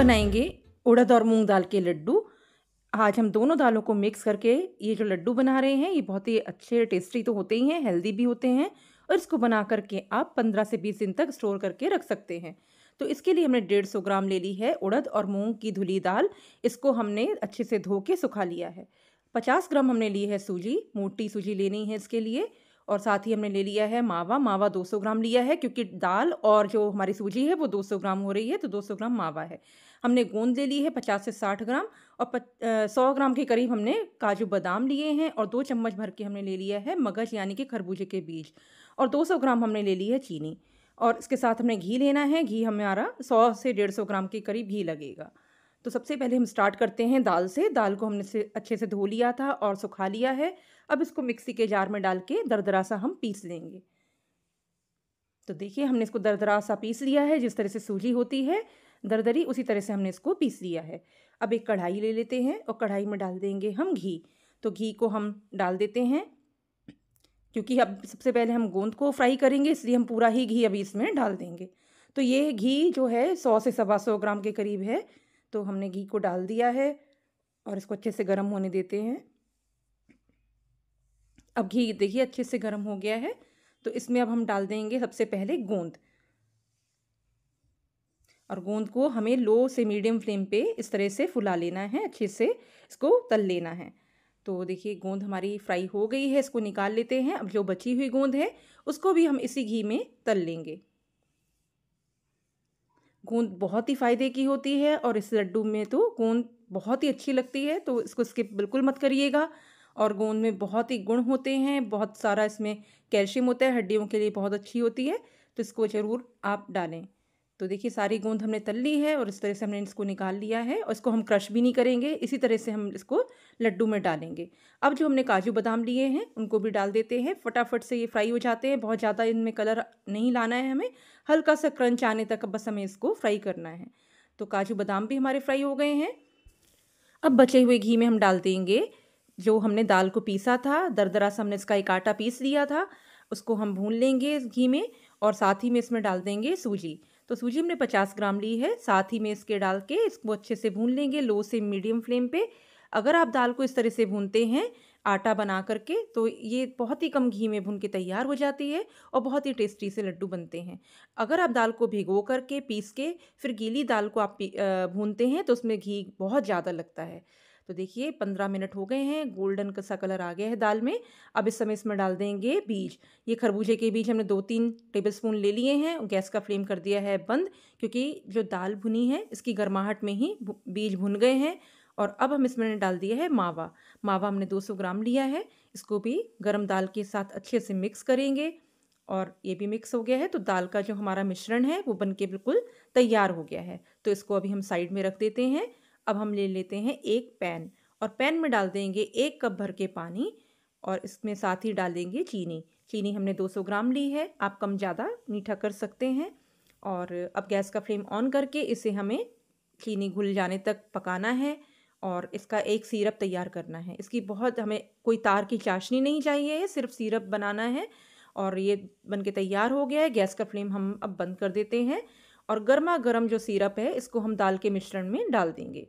बनाएंगे उड़द और मूंग दाल के लड्डू। आज हम दोनों दालों को मिक्स करके ये जो लड्डू बना रहे हैं, ये बहुत ही अच्छे टेस्टी तो होते ही हैं, हेल्दी भी होते हैं। और इसको बना करके आप 15 से 20 दिन तक स्टोर करके रख सकते हैं। तो इसके लिए हमने 150 ग्राम ले ली है उड़द और मूंग की धुली दाल। इसको हमने अच्छे से धो के सुखा लिया है। 50 ग्राम हमने ली है सूजी, मोटी सूजी लेनी है इसके लिए। और साथ ही हमने ले लिया है मावा। मावा 200 ग्राम लिया है, क्योंकि दाल और जो हमारी सूजी है वो 200 ग्राम हो रही है, तो 200 ग्राम मावा है। हमने गोंद ले ली है 50 से 60 ग्राम। और 100 ग्राम के करीब हमने काजू बादाम लिए हैं। और 2 चम्मच भर के हमने ले लिया है मगज, यानी कि खरबूजे के बीज। और 200 ग्राम हमने ले ली है चीनी। और इसके साथ हमने घी लेना है। घी हमारा 100 से 150 ग्राम के करीब घी लगेगा। तो सबसे पहले हम स्टार्ट करते हैं दाल से। दाल को हमने अच्छे से धो लिया था और सुखा लिया है। अब इसको मिक्सी के जार में डाल के दरदरा सा हम पीस लेंगे। तो देखिए, हमने इसको दरदरा सा पीस लिया है। जिस तरह से सूजी होती है दरदरी, उसी तरह से हमने इसको पीस लिया है। अब एक कढ़ाई ले लेते हैं और कढ़ाई में डाल देंगे हम घी। तो घी को हम डाल देते हैं, क्योंकि अब सबसे पहले हम गोंद को फ्राई करेंगे, इसलिए हम पूरा ही घी अभी इसमें डाल देंगे। तो ये घी जो है 100 से 125 ग्राम के करीब है। तो हमने घी को डाल दिया है और इसको अच्छे से गर्म होने देते हैं। अब घी देखिए अच्छे से गर्म हो गया है। तो इसमें अब हम डाल देंगे सबसे पहले गोंद। और गोंद को हमें लो से मीडियम फ्लेम पे इस तरह से फुला लेना है, अच्छे से इसको तल लेना है। तो देखिए गोंद हमारी फ्राई हो गई है, इसको निकाल लेते हैं। अब जो बची हुई गोंद है उसको भी हम इसी घी में तल लेंगे। गोंद बहुत ही फ़ायदे की होती है और इस लड्डू में तो गोंद बहुत ही अच्छी लगती है, तो इसको स्किप बिल्कुल मत करिएगा। और गोंद में बहुत ही गुण होते हैं, बहुत सारा इसमें कैल्शियम होता है, हड्डियों के लिए बहुत अच्छी होती है। तो इसको ज़रूर आप डालें। तो देखिए सारी गोंद हमने तल ली है और इस तरह से हमने इसको निकाल लिया है। और इसको हम क्रश भी नहीं करेंगे, इसी तरह से हम इसको लड्डू में डालेंगे। अब जो हमने काजू बादाम लिए हैं उनको भी डाल देते हैं। फटाफट से ये फ्राई हो जाते हैं, बहुत ज़्यादा इनमें कलर नहीं लाना है हमें, हल्का सा क्रंच आने तक बस हमें इसको फ्राई करना है। तो काजू बादाम भी हमारे फ्राई हो गए हैं। अब बचे हुए घी में हम डाल देंगे जो हमने दाल को पीसा था, दरदरा सा हमने इसका एक आटा पीस लिया था, उसको हम भून लेंगे इस घी में। और साथ ही में इसमें डाल देंगे सूजी। तो सूजी हमने 50 ग्राम ली है, साथ ही में इसके डाल के इसको अच्छे से भून लेंगे लो से मीडियम फ्लेम पे। अगर आप दाल को इस तरह से भूनते हैं आटा बना करके, तो ये बहुत ही कम घी में भून के तैयार हो जाती है और बहुत ही टेस्टी से लड्डू बनते हैं। अगर आप दाल को भिगो करके पीस के फिर गीली दाल को आप भूनते हैं तो उसमें घी बहुत ज़्यादा लगता है। तो देखिए 15 मिनट हो गए हैं, गोल्डन सा कलर आ गया है दाल में। अब इस समय इसमें डाल देंगे बीज। ये खरबूजे के बीज हमने 2-3 टेबलस्पून ले लिए हैं। गैस का फ्लेम कर दिया है बंद, क्योंकि जो दाल भुनी है इसकी गर्माहट में ही बीज भुन गए हैं। और अब हम इसमें डाल दिया है मावा। मावा हमने 200 ग्राम लिया है, इसको भी गर्म दाल के साथ अच्छे से मिक्स करेंगे। और ये भी मिक्स हो गया है, तो दाल का जो हमारा मिश्रण है वो बनके बिल्कुल तैयार हो गया है। तो इसको अभी हम साइड में रख देते हैं। अब हम ले लेते हैं एक पैन और पैन में डाल देंगे 1 कप भर के पानी। और इसमें साथ ही डाल देंगे चीनी। चीनी हमने 200 ग्राम ली है, आप कम ज़्यादा मीठा कर सकते हैं। और अब गैस का फ्लेम ऑन करके इसे हमें चीनी घुल जाने तक पकाना है और इसका एक सिरप तैयार करना है। इसकी बहुत हमें कोई तार की चाशनी नहीं चाहिए है, सिर्फ सिरप बनाना है। और ये बनके तैयार हो गया है। गैस का फ्लेम हम अब बंद कर देते हैं और गर्मा गर्म जो सिरप है इसको हम दाल के मिश्रण में डाल देंगे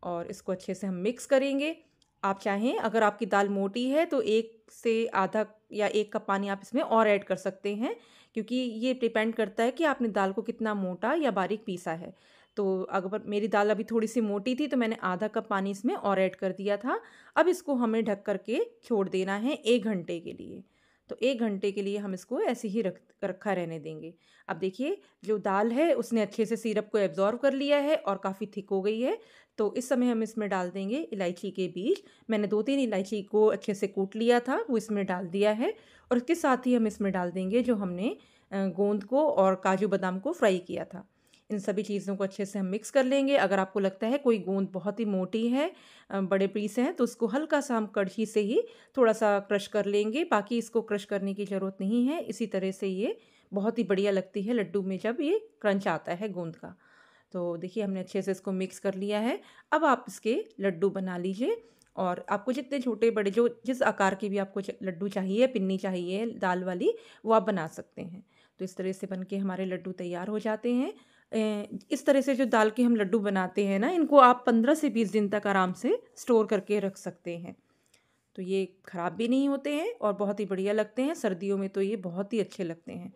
और इसको अच्छे से हम मिक्स करेंगे। आप चाहें, अगर आपकी दाल मोटी है तो 1 से आधा या 1 कप पानी आप इसमें और ऐड कर सकते हैं, क्योंकि ये डिपेंड करता है कि आपने दाल को कितना मोटा या बारीक पीसा है। तो अगर मेरी दाल अभी थोड़ी सी मोटी थी तो मैंने आधा कप पानी इसमें और ऐड कर दिया था। अब इसको हमें ढक करके छोड़ देना है 1 घंटे के लिए। तो 1 घंटे के लिए हम इसको ऐसे ही रखा रहने देंगे। अब देखिए जो दाल है उसने अच्छे से सिरप को एब्जॉर्व कर लिया है और काफ़ी थिक हो गई है। तो इस समय हम इसमें डाल देंगे इलायची के बीज। मैंने 2-3 इलायची को अच्छे से कूट लिया था, वो इसमें डाल दिया है। और उसके साथ ही हम इसमें डाल देंगे जो हमने गोंद को और काजू बादाम को फ्राई किया था। इन सभी चीज़ों को अच्छे से हम मिक्स कर लेंगे। अगर आपको लगता है कोई गोंद बहुत ही मोटी है, बड़े पीस हैं, तो उसको हल्का सा हम कड़छी से ही थोड़ा सा क्रश कर लेंगे। बाकी इसको क्रश करने की ज़रूरत नहीं है। इसी तरह से ये बहुत ही बढ़िया लगती है लड्डू में जब ये क्रंच आता है गोंद का। तो देखिए हमने अच्छे से इसको मिक्स कर लिया है। अब आप इसके लड्डू बना लीजिए और आपको जितने छोटे बड़े जो जिस आकार के भी आपको लड्डू चाहिए, पिन्नी चाहिए दाल वाली, वो आप बना सकते हैं। तो इस तरह से बनके हमारे लड्डू तैयार हो जाते हैं। इस तरह से जो दाल के हम लड्डू बनाते हैं ना, इनको आप 15 से 20 दिन तक आराम से स्टोर करके रख सकते हैं। तो ये ख़राब भी नहीं होते हैं और बहुत ही बढ़िया लगते हैं। सर्दियों में तो ये बहुत ही अच्छे लगते हैं।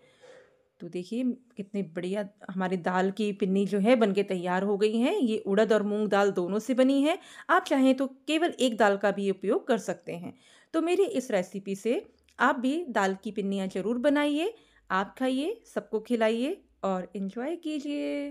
तो देखिए कितने बढ़िया हमारी दाल की पिन्नी जो है बनके तैयार हो गई हैं। ये उड़द और मूंग दाल दोनों से बनी है। आप चाहें तो केवल एक दाल का भी उपयोग कर सकते हैं। तो मेरी इस रेसिपी से आप भी दाल की पिन्नियाँ ज़रूर बनाइए। आप खाइए, सबको खिलाइए और इन्जॉय कीजिए।